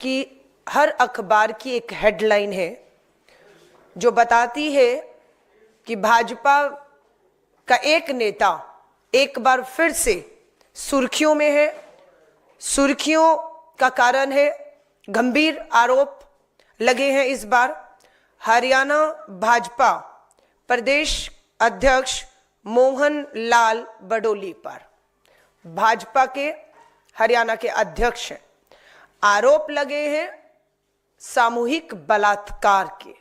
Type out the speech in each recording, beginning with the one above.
कि हर अखबार की एक हेडलाइन है जो बताती है कि भाजपा का एक नेता एक बार फिर से सुर्खियों में है। सुर्खियों का कारण है गंभीर आरोप लगे हैं इस बार हरियाणा भाजपा प्रदेश अध्यक्ष मोहन लाल बडोली पर। भाजपा के हरियाणा के अध्यक्ष हैं, आरोप लगे हैं सामूहिक बलात्कार के।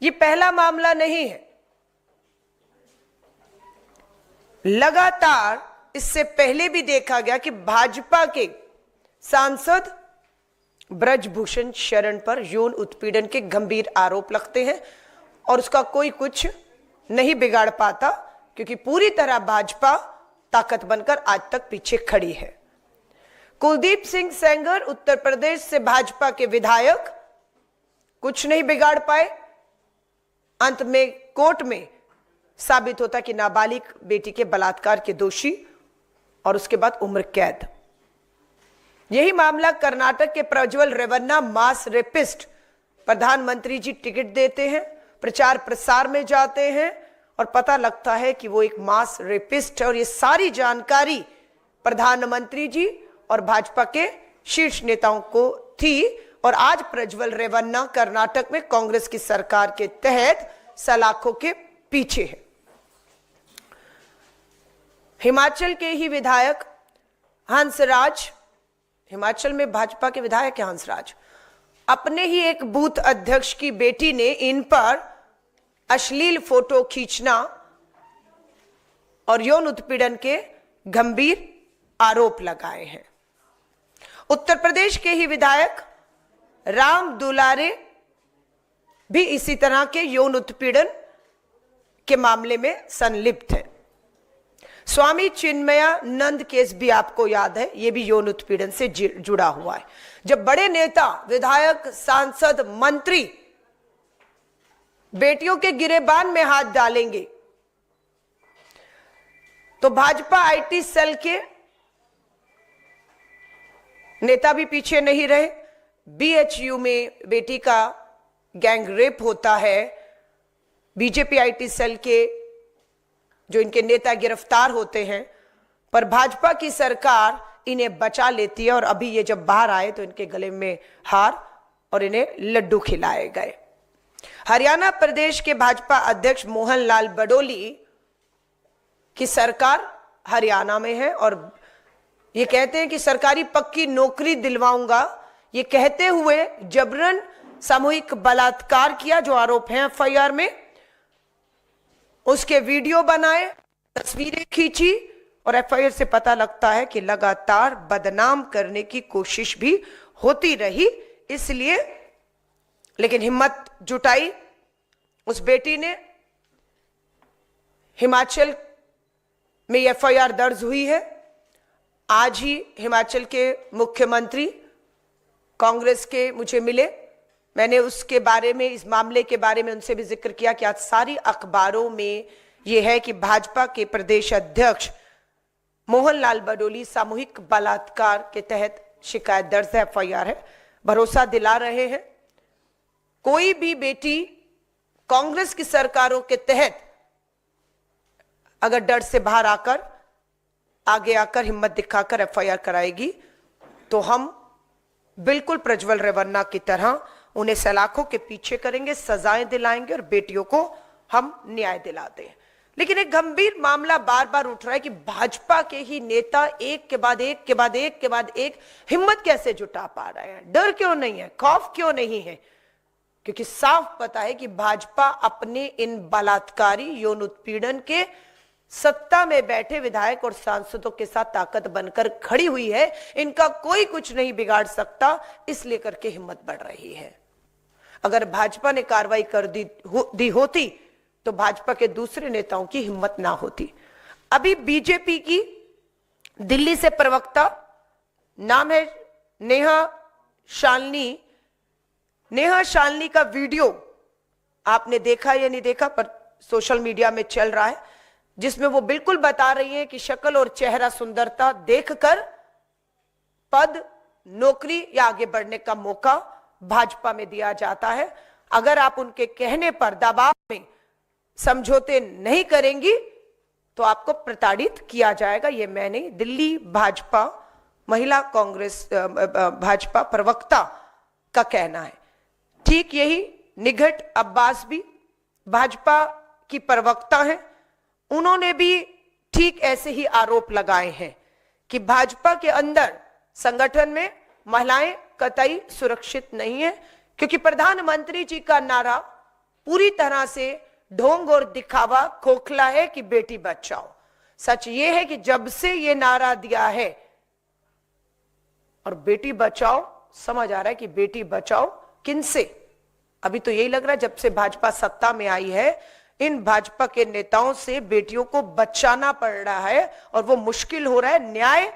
ये पहला मामला नहीं है, लगातार इससे पहले भी देखा गया कि भाजपा के सांसद ब्रजभूषण शरण पर यौन उत्पीड़न के गंभीर आरोप लगते हैं और उसका कोई कुछ नहीं बिगाड़ पाता, क्योंकि पूरी तरह भाजपा ताकत बनकर आज तक पीछे खड़ी है। कुलदीप सिंह सेंगर उत्तर प्रदेश से भाजपा के विधायक कुछ नहीं बिगाड़ पाए। अंत में कोर्ट में साबित होता कि नाबालिग बेटी के बलात्कार के दोषी और उसके बाद उम्र कैद। यही मामला कर्नाटक के प्रज्वल रेवन्ना मास रेपिस्ट। प्रधानमंत्री जी टिकट देते हैं, प्रचार प्रसार में जाते हैं और पता लगता है कि वो एक मास रेपिस्ट है। और ये सारी जानकारी प्रधानमंत्री जी और भाजपा के शीर्ष नेताओं को थी। और आज प्रज्वल रेवन्ना कर्नाटक में कांग्रेस की सरकार के तहत सलाखों के पीछे है। हिमाचल के ही विधायक हंसराज, हिमाचल में भाजपा के विधायक है हंसराज, अपने ही एक बूथ अध्यक्ष की बेटी ने इन पर अश्लील फोटो खींचना और यौन उत्पीड़न के गंभीर आरोप लगाए हैं। उत्तर प्रदेश के ही विधायक राम दुलारे भी इसी तरह के यौन उत्पीड़न के मामले में संलिप्त है। स्वामी चिन्मयानंद केस भी आपको याद है, यह भी यौन उत्पीड़न से जुड़ा हुआ है। जब बड़े नेता, विधायक, सांसद, मंत्री बेटियों के गिरेबान में हाथ डालेंगे तो भाजपा आईटी सेल के नेता भी पीछे नहीं रहे। बीएचयू में बेटी का गैंग रेप होता है, बीजेपी आईटी सेल के जो इनके नेता गिरफ्तार होते हैं, पर भाजपा की सरकार इन्हें बचा लेती है। और अभी ये जब बाहर आए तो इनके गले में हार और इन्हें लड्डू खिलाए गए। हरियाणा प्रदेश के भाजपा अध्यक्ष मोहन लाल बडोली की सरकार हरियाणा में है और ये कहते हैं कि सरकारी पक्की नौकरी दिलवाऊंगा, ये कहते हुए जबरन सामूहिक बलात्कार किया, जो आरोप है एफआईआर में, उसके वीडियो बनाए, तस्वीरें खींची और एफआईआर से पता लगता है कि लगातार बदनाम करने की कोशिश भी होती रही। इसलिए लेकिन हिम्मत जुटाई उस बेटी ने। हिमाचल में एफआईआर दर्ज हुई है। आज ही हिमाचल के मुख्यमंत्री कांग्रेस के मुझे मिले, मैंने उसके बारे में, इस मामले के बारे में उनसे भी जिक्र किया कि आज सारी अखबारों में यह है कि भाजपा के प्रदेश अध्यक्ष मोहन लाल बडोली सामूहिक बलात्कार के तहत शिकायत दर्ज है, एफआईआर है। भरोसा दिला रहे हैं कोई भी बेटी कांग्रेस की सरकारों के तहत अगर डर से बाहर आकर, आगे आकर हिम्मत दिखाकर एफआईआर कराएगी तो हम बिल्कुल प्रज्वल रेवन्ना की तरह उन्हें सलाखों के पीछे करेंगे, सजाएं दिलाएंगे और बेटियों को हम न्याय दिलाते हैं। लेकिन एक गंभीर मामला बार बार उठ रहा है कि भाजपा के ही नेता एक के बाद एक के बाद एक के बाद एक हिम्मत कैसे जुटा पा रहे हैं। डर क्यों नहीं है, खौफ क्यों नहीं है? क्योंकि साफ पता है कि भाजपा अपने इन बलात्कारी यौन उत्पीड़न के सत्ता में बैठे विधायक और सांसदों के साथ ताकत बनकर खड़ी हुई है। इनका कोई कुछ नहीं बिगाड़ सकता, इसलिए करके हिम्मत बढ़ रही है। अगर भाजपा ने कार्रवाई कर दी होती तो भाजपा के दूसरे नेताओं की हिम्मत ना होती। अभी बीजेपी की दिल्ली से प्रवक्ता, नाम है नेहा शालिनी। नेहा शालिनी का वीडियो आपने देखा या नहीं देखा, पर सोशल मीडिया में चल रहा है, जिसमें वो बिल्कुल बता रही है कि शक्ल और चेहरा सुंदरता देखकर पद नौकरी या आगे बढ़ने का मौका भाजपा में दिया जाता है। अगर आप उनके कहने पर दबाव में समझौते नहीं करेंगी तो आपको प्रताड़ित किया जाएगा। ये मैं नहीं, दिल्ली भाजपा महिला कांग्रेस भाजपा प्रवक्ता का कहना है। ठीक यही निघट अब्बास भी भाजपा की प्रवक्ता हैं, उन्होंने भी ठीक ऐसे ही आरोप लगाए हैं कि भाजपा के अंदर संगठन में महिलाएं कतई सुरक्षित नहीं है, क्योंकि प्रधानमंत्री जी का नारा पूरी तरह से ढोंग और दिखावा खोखला है कि बेटी बचाओ। सच ये है कि जब से ये नारा दिया है और बेटी बचाओ, समझ आ रहा है कि बेटी बचाओ किनसे। अभी तो यही लग रहा है जब से भाजपा सत्ता में आई है, इन भाजपा के नेताओं से बेटियों को बचाना पड़ रहा है और वो मुश्किल हो रहा है। न्याय,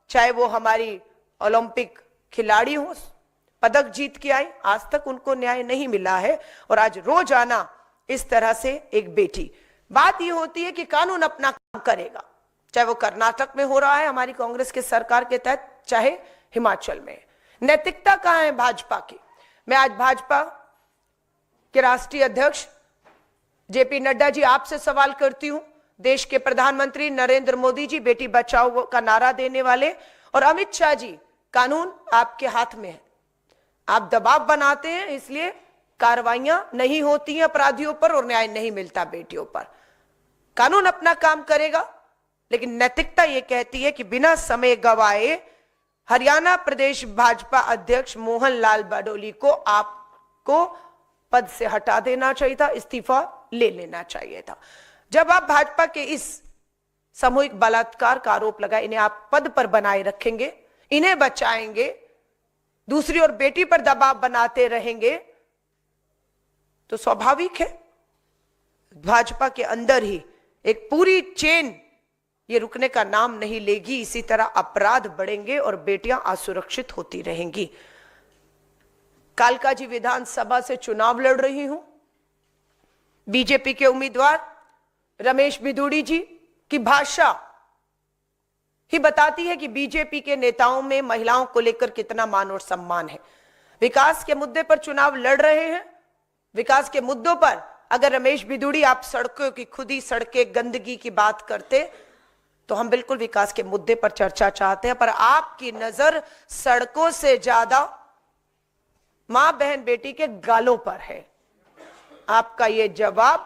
चाहे वो हमारी ओलंपिक खिलाड़ी हो, पदक जीत के आई, आज तक उनको न्याय नहीं मिला है। और आज रोजाना इस तरह से एक बेटी, बात ये होती है कि कानून अपना काम करेगा, चाहे वो कर्नाटक में हो रहा है हमारी कांग्रेस के सरकार के तहत, चाहे हिमाचल में। नैतिकता कहां है भाजपा की? मैं आज भाजपा के राष्ट्रीय अध्यक्ष जेपी नड्डा जी आपसे सवाल करती हूं। देश के प्रधानमंत्री नरेंद्र मोदी जी बेटी बचाओ का नारा देने वाले, और अमित शाह जी, कानून आपके हाथ में है, आप दबाव बनाते हैं, इसलिए कार्रवाइयां नहीं होती हैं अपराधियों पर और न्याय नहीं मिलता बेटियों पर। कानून अपना काम करेगा, लेकिन नैतिकता यह कहती है कि बिना समय गवाए हरियाणा प्रदेश भाजपा अध्यक्ष मोहन लाल बडोली को आपको पद से हटा देना चाहिए था, इस्तीफा ले लेना चाहिए था। जब आप भाजपा के इस सामूहिक बलात्कार का आरोप लगाए, इन्हें आप पद पर बनाए रखेंगे, इन्हें बचाएंगे, दूसरी ओर बेटी पर दबाव बनाते रहेंगे, तो स्वाभाविक है भाजपा के अंदर ही एक पूरी चेन ये रुकने का नाम नहीं लेगी। इसी तरह अपराध बढ़ेंगे और बेटियां असुरक्षित होती रहेंगी। कालकाजी विधानसभा से चुनाव लड़ रही हूं। बीजेपी के उम्मीदवार रमेश बिधूड़ी जी की भाषा ही बताती है कि बीजेपी के नेताओं में महिलाओं को लेकर कितना मान और सम्मान है। विकास के मुद्दे पर चुनाव लड़ रहे हैं। विकास के मुद्दों पर अगर रमेश बिधूड़ी आप सड़कों की खुदी, सड़कें, गंदगी की बात करते तो हम बिल्कुल विकास के मुद्दे पर चर्चा चाहते हैं, पर आपकी नजर सड़कों से ज्यादा मां बहन बेटी के गालों पर है। आपका यह जवाब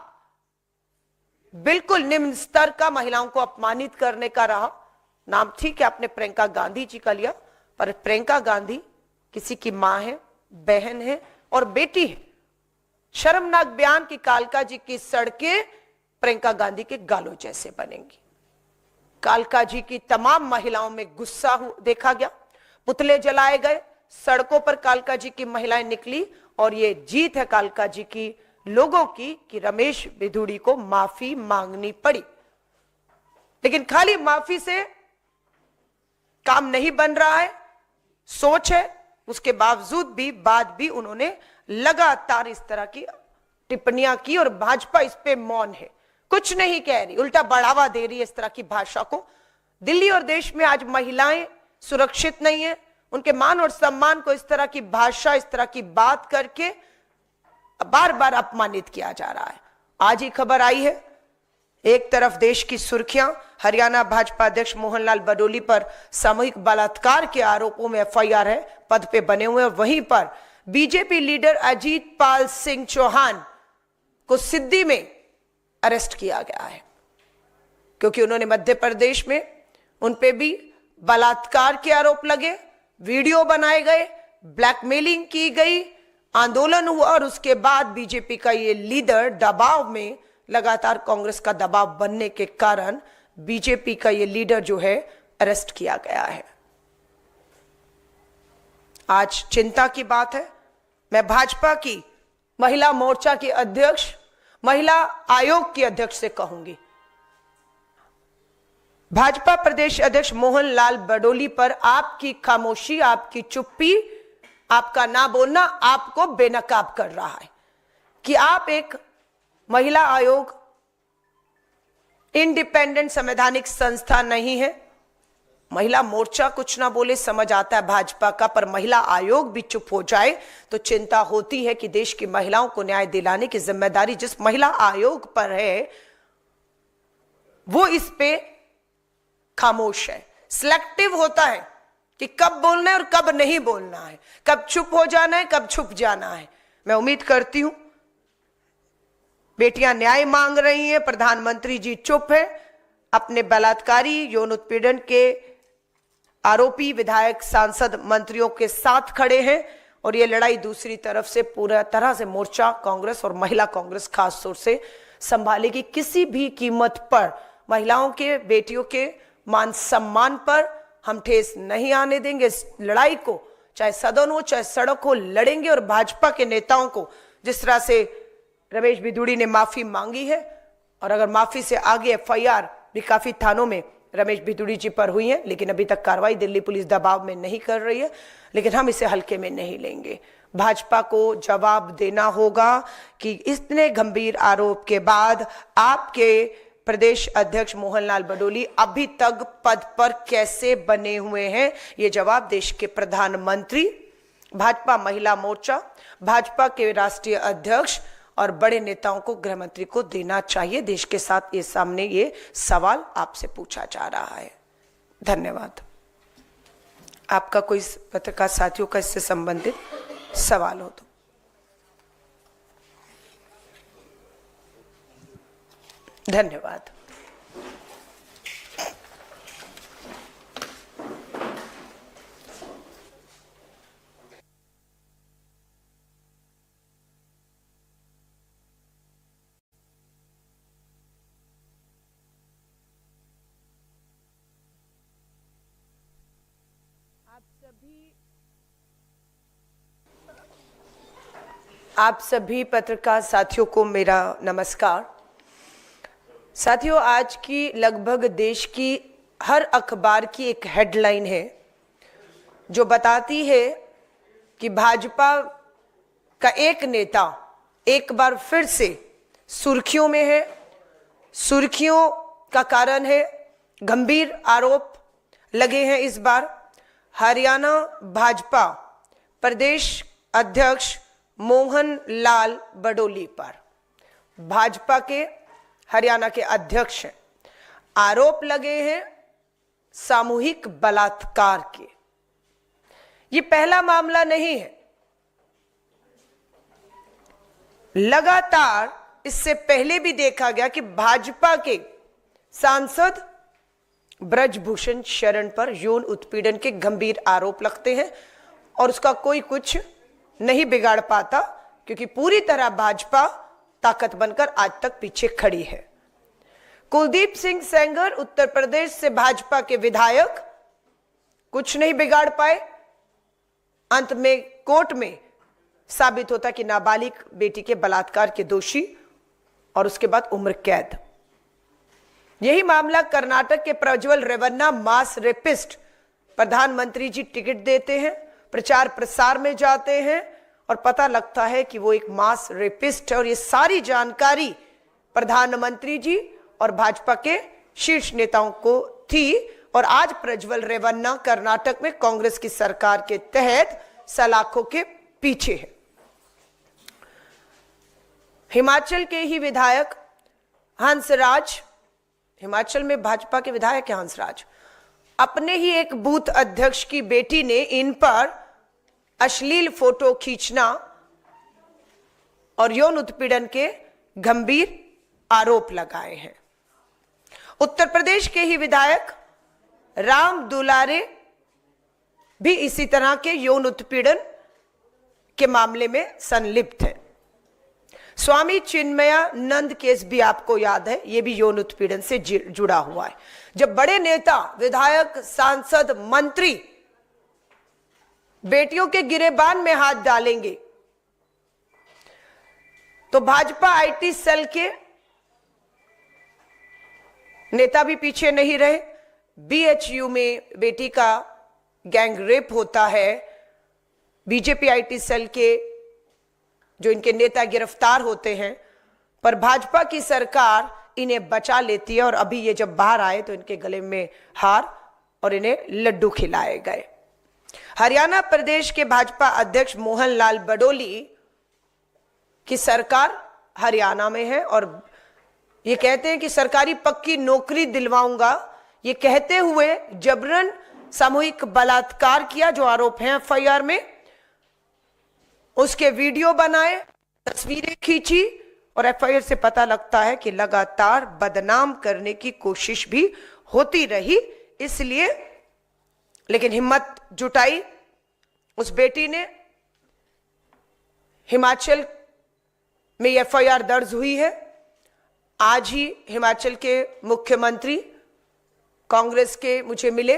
बिल्कुल निम्न स्तर का, महिलाओं को अपमानित करने का रहा। नाम ठीक है आपने प्रियंका गांधी जी का लिया, पर प्रियंका गांधी किसी की मां है, बहन है और बेटी है। शर्मनाक बयान की कालका जी की सड़कें प्रियंका गांधी के गालों जैसे बनेंगी। कालका जी की तमाम महिलाओं में गुस्सा देखा गया, पुतले जलाए गए, सड़कों पर कालका जी की महिलाएं निकली, और ये जीत है कालका जी की लोगों की कि रमेश बिधूड़ी को माफी मांगनी पड़ी। लेकिन खाली माफी से काम नहीं बन रहा है, सोच है। उसके बावजूद भी बाद भी उन्होंने लगातार इस तरह की टिप्पणियां की और भाजपा इस पे मौन है, कुछ नहीं कह रही, उल्टा बढ़ावा दे रही है इस तरह की भाषा को। दिल्ली और देश में आज महिलाएं सुरक्षित नहीं है, उनके मान और सम्मान को इस तरह की भाषा, इस तरह की बात करके बार बार अपमानित किया जा रहा है। आज ही खबर आई है, एक तरफ देश की सुर्खियां, हरियाणा भाजपा अध्यक्ष मोहनलाल बडोली पर सामूहिक बलात्कार के आरोपों में एफआईआर है, पद पे बने हुए, वहीं पर बीजेपी लीडर अजीत पाल सिंह चौहान को सिद्दी में अरेस्ट किया गया है, क्योंकि उन्होंने मध्य प्रदेश में उन पे भी बलात्कार के आरोप लगे, वीडियो बनाए गए, ब्लैकमेलिंग की गई, आंदोलन हुआ और उसके बाद बीजेपी का ये लीडर दबाव में, लगातार कांग्रेस का दबाव बनने के कारण बीजेपी का ये लीडर जो है अरेस्ट किया गया है। आज चिंता की बात है। मैं भाजपा की महिला मोर्चा की अध्यक्ष, महिला आयोग की अध्यक्ष से कहूंगी, भाजपा प्रदेश अध्यक्ष मोहन लाल बडोली पर आपकी खामोशी, आपकी चुप्पी, आपका ना बोलना आपको बेनकाब कर रहा है कि आप एक महिला आयोग इंडिपेंडेंट संवैधानिक संस्था नहीं है। महिला मोर्चा कुछ ना बोले समझ आता है भाजपा का, पर महिला आयोग भी चुप हो जाए तो चिंता होती है कि देश की महिलाओं को न्याय दिलाने की जिम्मेदारी जिस महिला आयोग पर है वो इस पे खामोश है। सिलेक्टिव होता है कि कब बोलना है और कब नहीं बोलना है, कब चुप हो जाना है, कब छुप जाना है। मैं उम्मीद करती हूं बेटियां न्याय मांग रही हैं, प्रधानमंत्री जी चुप है, अपने बलात्कारी यौन उत्पीड़न के आरोपी विधायक सांसद मंत्रियों के साथ खड़े हैं और ये लड़ाई दूसरी तरफ से पूरा तरह से मोर्चा कांग्रेस और महिला कांग्रेस खास तौर से संभालेगी। किसी भी कीमत पर महिलाओं के, बेटियों के मान सम्मान पर हम ठेस नहीं आने देंगे। इस लड़ाई को चाहे सदन हो चाहे सड़क हो लड़ेंगे और भाजपा के नेताओं को जिस तरह से रमेश बिधूड़ी ने माफी मांगी है और अगर माफी से आगे एफआईआर भी काफी थानों में रमेश बिधूड़ी जी पर हुई है, लेकिन अभी तक कार्रवाई दिल्ली पुलिस दबाव में नहीं कर रही है, लेकिन हम इसे हल्के में नहीं लेंगे। भाजपा को जवाब देना होगा कि इतने गंभीर आरोप के बाद आपके प्रदेश अध्यक्ष मोहनलाल बडोली अभी तक पद पर कैसे बने हुए हैं, ये जवाब देश के प्रधानमंत्री, भाजपा महिला मोर्चा, भाजपा के राष्ट्रीय अध्यक्ष और बड़े नेताओं को, गृह मंत्री को देना चाहिए। देश के साथ ये सामने ये सवाल आपसे पूछा जा रहा है। धन्यवाद। आपका कोई पत्रकार साथियों का इससे संबंधित सवाल हो तो। धन्यवाद। आप सभी पत्रकार साथियों को मेरा नमस्कार। साथियों, आज की लगभग देश की हर अखबार की एक हेडलाइन है जो बताती है कि भाजपा का एक नेता एक बार फिर से सुर्खियों में है। सुर्खियों का कारण है गंभीर आरोप लगे हैं इस बार हरियाणा भाजपा प्रदेश अध्यक्ष मोहन लाल बडोली पर। भाजपा के हरियाणा के अध्यक्ष हैं, आरोप लगे हैं सामूहिक बलात्कार के। ये पहला मामला नहीं है, लगातार इससे पहले भी देखा गया कि भाजपा के सांसद ब्रजभूषण शरण पर यौन उत्पीड़न के गंभीर आरोप लगते हैं और उसका कोई कुछ नहीं बिगाड़ पाता, क्योंकि पूरी तरह भाजपा ताकत बनकर आज तक पीछे खड़ी है। कुलदीप सिंह सेंगर उत्तर प्रदेश से भाजपा के विधायक कुछ नहीं बिगाड़ पाए। अंत में कोर्ट में साबित होता कि नाबालिग बेटी के बलात्कार के दोषी और उसके बाद उम्र कैद। यही मामला कर्नाटक के प्रज्वल रेवन्ना मास रेपिस्ट। प्रधानमंत्री जी टिकट देते हैं, प्रचार प्रसार में जाते हैं और पता लगता है कि वो एक मास रेपिस्ट है और ये सारी जानकारी प्रधानमंत्री जी और भाजपा के शीर्ष नेताओं को थी। और आज प्रज्वल रेवन्ना कर्नाटक में कांग्रेस की सरकार के तहत सलाखों के पीछे है। हिमाचल के ही विधायक हंसराज, हिमाचल में भाजपा के विधायक है हंसराज, अपने ही एक बूथ अध्यक्ष की बेटी ने इन पर अश्लील फोटो खींचना और यौन उत्पीड़न के गंभीर आरोप लगाए हैं। उत्तर प्रदेश के ही विधायक राम दुलारे भी इसी तरह के यौन उत्पीड़न के मामले में संलिप्त है। स्वामी चिन्मयानंद केस भी आपको याद है, यह भी यौन उत्पीड़न से जुड़ा हुआ है। जब बड़े नेता, विधायक, सांसद, मंत्री बेटियों के गिरेबान में हाथ डालेंगे तो भाजपा आईटी सेल के नेता भी पीछे नहीं रहे। बीएचयू में बेटी का गैंग रेप होता है, बीजेपी आईटी सेल के जो इनके नेता गिरफ्तार होते हैं, पर भाजपा की सरकार इन्हें बचा लेती है और अभी ये जब बाहर आए तो इनके गले में हार और इन्हें लड्डू खिलाए गए। हरियाणा प्रदेश के भाजपा अध्यक्ष मोहन लाल बडोली की सरकार हरियाणा में है और ये कहते हैं कि सरकारी पक्की नौकरी दिलवाऊंगा, ये कहते हुए जबरन सामूहिक बलात्कार किया, जो आरोप है एफआईआर में, उसके वीडियो बनाए, तस्वीरें खींची और एफआईआर से पता लगता है कि लगातार बदनाम करने की कोशिश भी होती रही। इसलिए लेकिन हिम्मत जुटाई उस बेटी ने। हिमाचल में एफआईआर दर्ज हुई है। आज ही हिमाचल के मुख्यमंत्री कांग्रेस के मुझे मिले,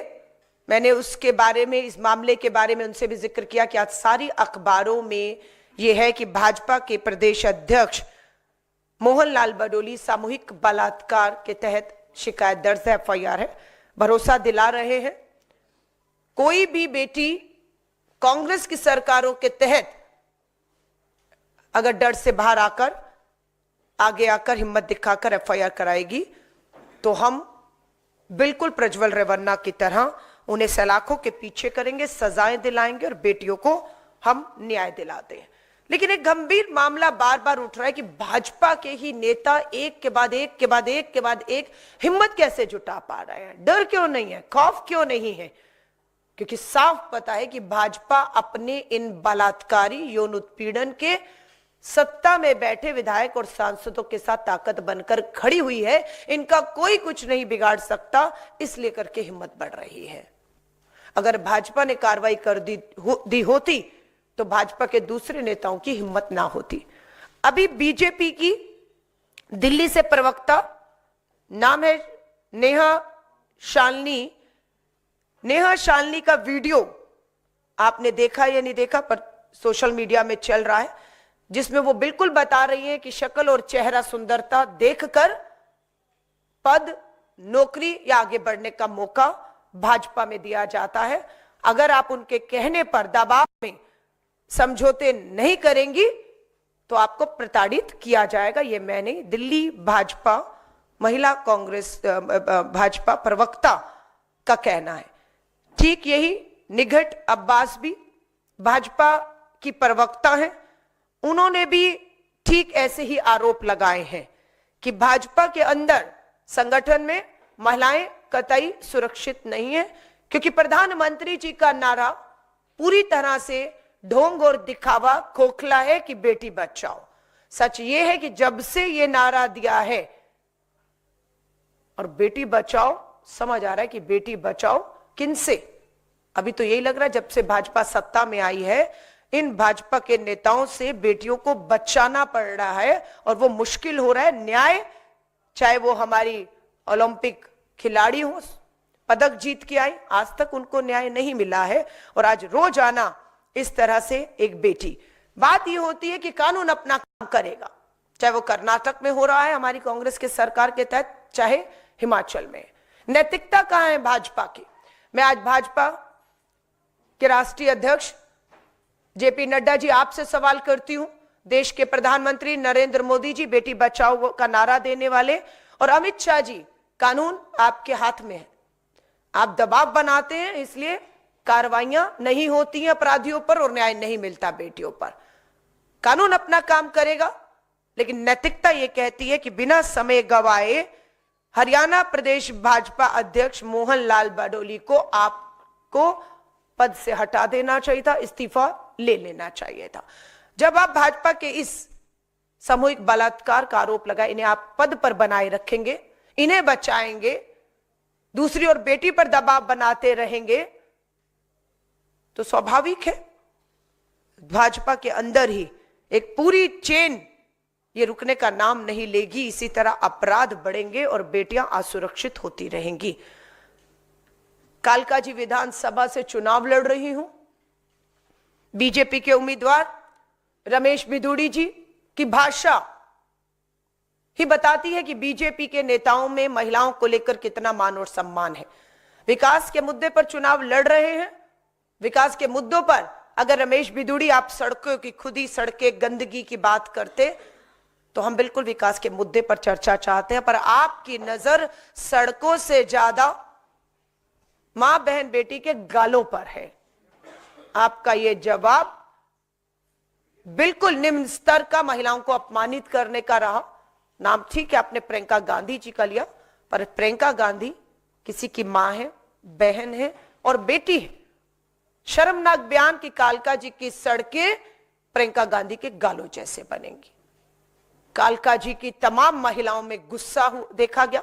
मैंने उसके बारे में, इस मामले के बारे में उनसे भी जिक्र किया कि आज सारी अखबारों में यह है कि भाजपा के प्रदेश अध्यक्ष मोहन लाल बडोली सामूहिक बलात्कार के तहत शिकायत दर्ज है, एफआईआर है। भरोसा दिला रहे हैं कोई भी बेटी कांग्रेस की सरकारों के तहत अगर डर से बाहर आकर आगे आकर हिम्मत दिखाकर एफआईआर कराएगी तो हम बिल्कुल प्रज्वल रेवन्ना की तरह उन्हें सलाखों के पीछे करेंगे, सजाएं दिलाएंगे और बेटियों को हम न्याय दिलाते हैं। लेकिन एक गंभीर मामला बार बार उठ रहा है कि भाजपा के ही नेता एक के बाद एक के बाद एक के बाद एक हिम्मत कैसे जुटा पा रहे हैं, डर क्यों नहीं है, खौफ क्यों नहीं है? क्योंकि साफ पता है कि भाजपा अपने इन बलात्कारी यौन उत्पीड़न के सत्ता में बैठे विधायक और सांसदों के साथ ताकत बनकर खड़ी हुई है। इनका कोई कुछ नहीं बिगाड़ सकता, इसलिए करके हिम्मत बढ़ रही है। अगर भाजपा ने कार्रवाई कर दी होती तो भाजपा के दूसरे नेताओं की हिम्मत ना होती। अभी बीजेपी की दिल्ली से प्रवक्ता, नाम है नेहा शालिनी, नेहा शालिनी का वीडियो आपने देखा या नहीं देखा, पर सोशल मीडिया में चल रहा है, जिसमें वो बिल्कुल बता रही है कि शक्ल और चेहरा सुंदरता देखकर पद, नौकरी या आगे बढ़ने का मौका भाजपा में दिया जाता है। अगर आप उनके कहने पर दबाव में समझौते नहीं करेंगी तो आपको प्रताड़ित किया जाएगा। ये मैं नहीं, दिल्ली भाजपा महिला कांग्रेस भाजपा प्रवक्ता का कहना है। ठीक यही निघट अब्बास भी भाजपा की प्रवक्ता हैं, उन्होंने भी ठीक ऐसे ही आरोप लगाए हैं कि भाजपा के अंदर संगठन में महिलाएं कतई सुरक्षित नहीं है, क्योंकि प्रधानमंत्री जी का नारा पूरी तरह से ढोंग और दिखावा, खोखला है कि बेटी बचाओ। सच ये है कि जब से ये नारा दिया है और बेटी बचाओ, समझ आ रहा है कि बेटी बचाओ किनसे? अभी तो यही लग रहा है जब से भाजपा सत्ता में आई है, इन भाजपा के नेताओं से बेटियों को बचाना पड़ रहा है और वो मुश्किल हो रहा है। न्याय, चाहे वो हमारी ओलंपिक खिलाड़ी हो, पदक जीत के आई, आज तक उनको न्याय नहीं मिला है और आज रोजाना इस तरह से एक बेटी। बात ये होती है कि कानून अपना काम करेगा, चाहे वो कर्नाटक में हो रहा है हमारी कांग्रेस के सरकार के तहत, चाहे हिमाचल में। नैतिकता कहां है भाजपा की? मैं आज भाजपा के राष्ट्रीय अध्यक्ष जेपी नड्डा जी आपसे सवाल करती हूं। देश के प्रधानमंत्री नरेंद्र मोदी जी बेटी बचाओ का नारा देने वाले, और अमित शाह जी, कानून आपके हाथ में है, आप दबाव बनाते हैं, इसलिए कार्रवाइयां नहीं होती हैं अपराधियों पर और न्याय नहीं मिलता बेटियों पर। कानून अपना काम करेगा, लेकिन नैतिकता यह कहती है कि बिना समय गवाए हरियाणा प्रदेश भाजपा अध्यक्ष मोहन लाल बडोली को आपको पद से हटा देना चाहिए था, इस्तीफा ले लेना चाहिए था। जब आप भाजपा के इस सामूहिक बलात्कार का आरोप लगाए, इन्हें आप पद पर बनाए रखेंगे, इन्हें बचाएंगे, दूसरी ओर बेटी पर दबाव बनाते रहेंगे, तो स्वाभाविक है भाजपा के अंदर ही एक पूरी चेन ये रुकने का नाम नहीं लेगी। इसी तरह अपराध बढ़ेंगे और बेटियां असुरक्षित होती रहेंगी। कालकाजी विधानसभा से चुनाव लड़ रही हूं। बीजेपी के उम्मीदवार रमेश बिधूड़ी जी की भाषा ही बताती है कि बीजेपी के नेताओं में महिलाओं को लेकर कितना मान और सम्मान है। विकास के मुद्दे पर चुनाव लड़ रहे हैं। विकास के मुद्दों पर अगर रमेश बिधूड़ी आप सड़कों की खुदी, सड़कें, गंदगी की बात करते तो हम बिल्कुल विकास के मुद्दे पर चर्चा चाहते हैं, पर आपकी नजर सड़कों से ज्यादा मां बहन बेटी के गालों पर है। आपका ये जवाब बिल्कुल निम्न स्तर का, महिलाओं को अपमानित करने का रहा। नाम ठीक है आपने प्रियंका गांधी जी का लिया, पर प्रियंका गांधी किसी की मां है, बहन है और बेटी है। शर्मनाक बयान की कालका जी की सड़कें प्रियंका गांधी के गालों जैसे बनेंगी। कालका जी की तमाम महिलाओं में गुस्सा देखा गया,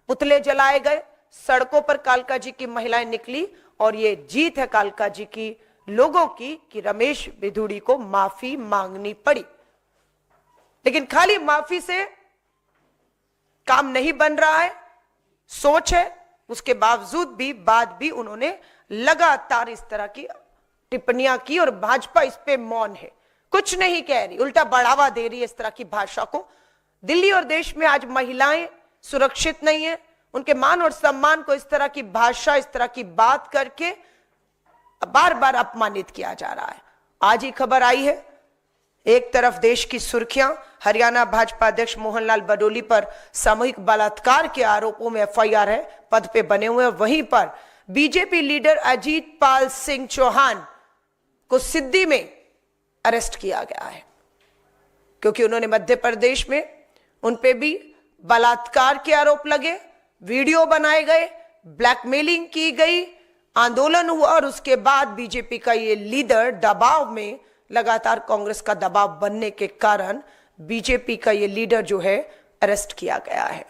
पुतले जलाए गए, सड़कों पर कालका जी की महिलाएं निकली और ये जीत है कालका जी की लोगों की कि रमेश बिधूड़ी को माफी मांगनी पड़ी। लेकिन खाली माफी से काम नहीं बन रहा है, सोच है। उसके बावजूद भी बाद भी उन्होंने लगातार इस तरह की टिप्पणियां की और भाजपा इस पे मौन है, कुछ नहीं कह रही, उल्टा बढ़ावा दे रही है इस तरह की भाषा को। दिल्ली और देश में आज महिलाएं सुरक्षित नहीं है, उनके मान और सम्मान को इस तरह की भाषा, इस तरह की बात करके बार बार अपमानित किया जा रहा है। आज ही खबर आई है, एक तरफ देश की सुर्खियां, हरियाणा भाजपा अध्यक्ष मोहनलाल बडोली पर सामूहिक बलात्कार के आरोपों में एफआईआर है, पद पे बने हुए, वहीं पर बीजेपी लीडर अजीत पाल सिंह चौहान को सिद्दी में अरेस्ट किया गया है, क्योंकि उन्होंने मध्य प्रदेश में उन पे भी बलात्कार के आरोप लगे, वीडियो बनाए गए, ब्लैकमेलिंग की गई, आंदोलन हुआ और उसके बाद बीजेपी का ये लीडर दबाव में, लगातार कांग्रेस का दबाव बनने के कारण बीजेपी का ये लीडर जो है अरेस्ट किया गया है।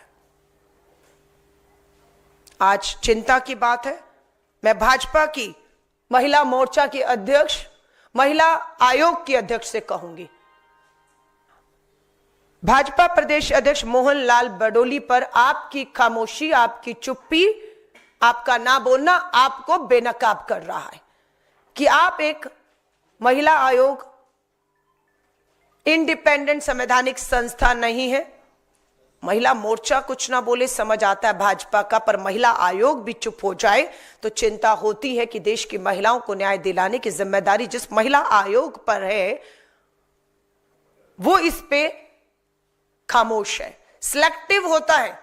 आज चिंता की बात है। मैं भाजपा की महिला मोर्चा की अध्यक्ष, महिला आयोग की अध्यक्ष से कहूंगी, भाजपा प्रदेश अध्यक्ष मोहनलाल बडोली पर आपकी खामोशी, आपकी चुप्पी, आपका ना बोलना आपको बेनकाब कर रहा है कि आप एक महिला आयोग इंडिपेंडेंट संवैधानिक संस्था नहीं है। महिला मोर्चा कुछ ना बोले समझ आता है भाजपा का, पर महिला आयोग भी चुप हो जाए तो चिंता होती है कि देश की महिलाओं को न्याय दिलाने की जिम्मेदारी जिस महिला आयोग पर है वो इस पे खामोश है। सिलेक्टिव होता है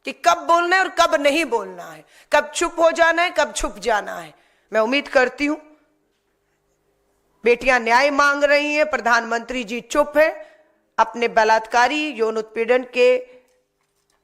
कि कब बोलना है और कब नहीं बोलना है, कब चुप हो जाना है, कब छुप जाना है। मैं उम्मीद करती हूं बेटियां न्याय मांग रही हैं, प्रधानमंत्री जी चुप है, अपने बलात्कारी यौन उत्पीड़न के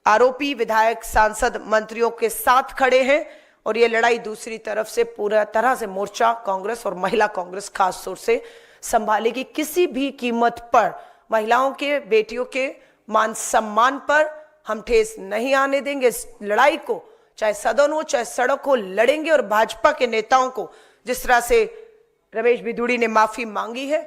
आरोपी विधायक, सांसद, मंत्रियों के साथ खड़े हैं और ये लड़ाई दूसरी तरफ से पूरा तरह से मोर्चा कांग्रेस और महिला कांग्रेस खास तौर से संभालेगी। किसी भी कीमत पर महिलाओं के, बेटियों के मान सम्मान पर हम ठेस नहीं आने देंगे। इस लड़ाई को चाहे सदन हो चाहे सड़क हो लड़ेंगे और भाजपा के नेताओं को जिस तरह से रमेश बिधूड़ी ने माफी मांगी है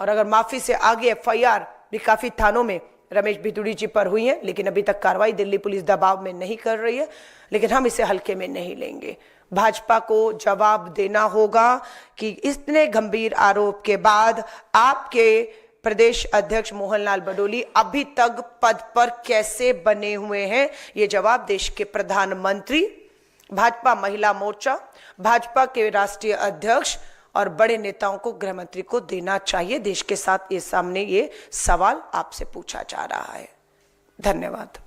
और अगर माफी से आगे एफआईआर भी काफी थानों में रमेश बिधूड़ी जी पर हुई है, लेकिन अभी तक कार्रवाई दिल्ली पुलिस दबाव में नहीं कर रही है, लेकिन हम इसे हल्के में नहीं लेंगे। भाजपा को जवाब देना होगा कि इतने गंभीर आरोप के बाद आपके प्रदेश अध्यक्ष मोहनलाल बडोली अभी तक पद पर कैसे बने हुए हैं। ये जवाब देश के प्रधानमंत्री, भाजपा महिला मोर्चा, भाजपा के राष्ट्रीय अध्यक्ष और बड़े नेताओं को, गृह मंत्री को देना चाहिए। देश के साथ ये सामने ये सवाल आपसे पूछा जा रहा है। धन्यवाद।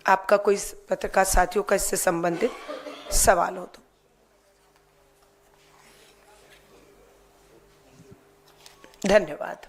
आपका कोई पत्रकार साथियों का इससे संबंधित सवाल हो तो। धन्यवाद।